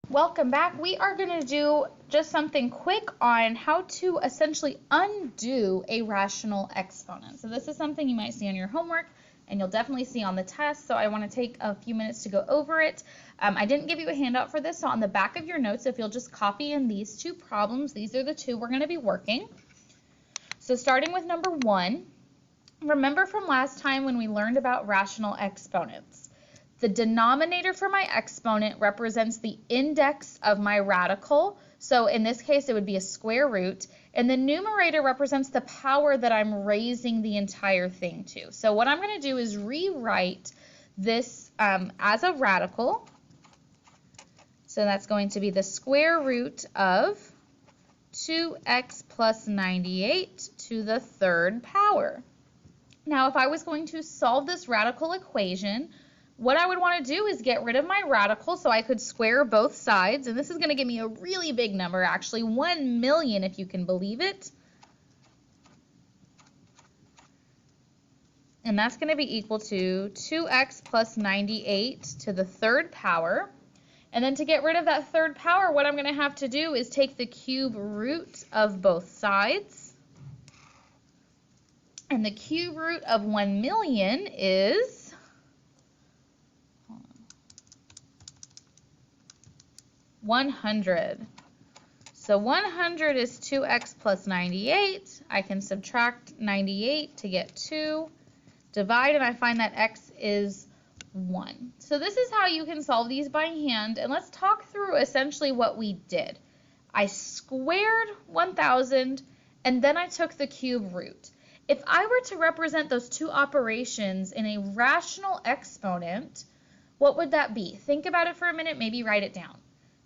Welcome back. We are going to do just something quick on how to essentially undo a rational exponent. So this is something you might see on your homework and you'll definitely see on the test. So I want to take a few minutes to go over it. I didn't give you a handout for this, so on the back of your notes, if you'll just copy in these two problems, these are the two we're going to be working. So starting with number 1, remember from last time when we learned about rational exponents. The denominator for my exponent represents the index of my radical. So in this case, it would be a square root. And the numerator represents the power that I'm raising the entire thing to. So what I'm going to do is rewrite this as a radical. So that's going to be the square root of 2x plus 98 to the third power. Now, if I was going to solve this radical equation, what I would want to do is get rid of my radical so I could square both sides, and this is going to give me a really big number, actually 1 million if you can believe it. And that's going to be equal to 2x plus 98 to the third power. And then to get rid of that third power, what I'm going to have to do is take the cube root of both sides. And the cube root of 1 million is 100. So 100 is 2x plus 98. I can subtract 98 to get 2. Divide, and I find that x is 1. So this is how you can solve these by hand. And let's talk through essentially what we did. I squared 1,000, and then I took the cube root. If I were to represent those two operations in a rational exponent, what would that be? Think about it for a minute, maybe write it down.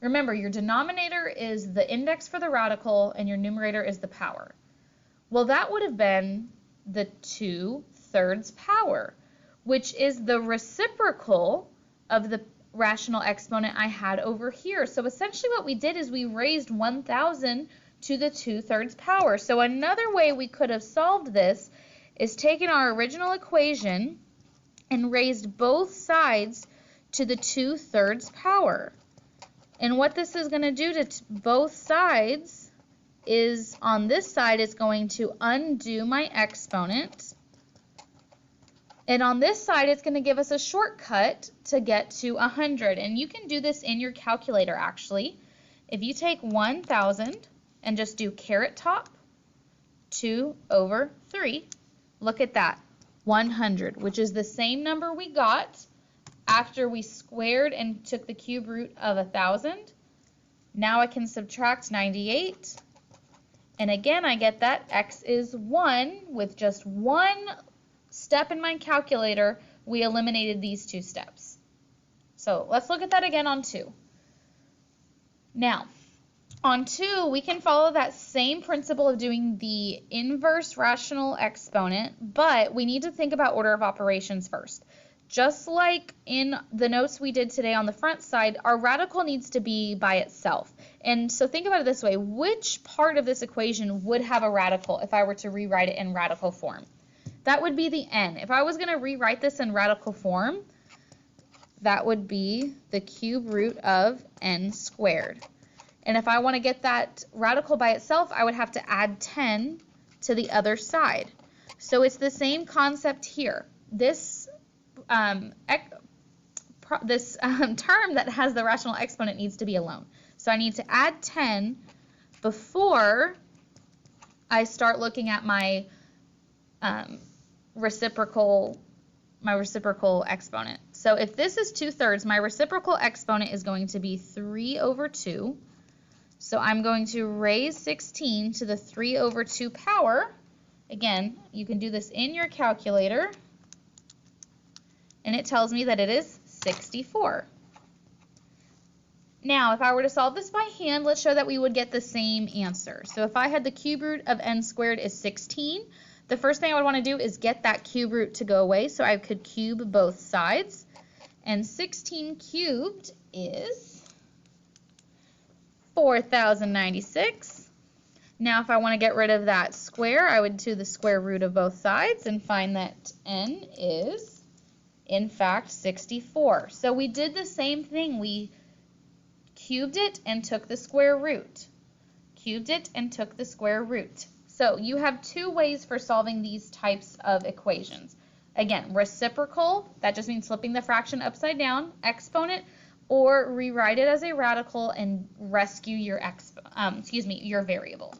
Remember, your denominator is the index for the radical and your numerator is the power. Well, that would have been the 2/3 power, which is the reciprocal of the rational exponent I had over here. So essentially what we did is we raised 1,000 to the 2/3 power. So another way we could have solved this is taken our original equation and raised both sides to the 2/3 power. And what this is going to do to both sides is on this side it's going to undo my exponent. And on this side it's going to give us a shortcut to get to 100. And you can do this in your calculator actually. If you take 1,000 and just do caret top 2/3, look at that, 100, which is the same number we got after we squared and took the cube root of 1,000. Now I can subtract 98, and again I get that x is 1. With just one step in my calculator, we eliminated these two steps. So let's look at that again on 2. Now, on 2, we can follow that same principle of doing the inverse rational exponent, but we need to think about order of operations first. Just like in the notes we did today on the front side, our radical needs to be by itself. And so think about it this way. Which part of this equation would have a radical if I were to rewrite it in radical form? That would be the n. If I was going to rewrite this in radical form, that would be the cube root of n squared. And if I want to get that radical by itself, I would have to add 10 to the other side. So it's the same concept here. This term that has the rational exponent needs to be alone. So I need to add 10 before I start looking at my reciprocal exponent. So if this is 2/3, my reciprocal exponent is going to be 3/2. So I'm going to raise 16 to the 3/2 power. Again, you can do this in your calculator. And it tells me that it is 64. Now, if I were to solve this by hand, let's show that we would get the same answer. So if I had the cube root of n squared is 16, the first thing I would want to do is get that cube root to go away so I could cube both sides. And 16 cubed is 4,096. Now, if I want to get rid of that square, I would do the square root of both sides and find that n is in fact 64. So we did the same thing. We cubed it and took the square root. Cubed it and took the square root. So you have two ways for solving these types of equations. Again, reciprocal, that just means flipping the fraction upside down, exponent, or rewrite it as a radical and rescue your your variable.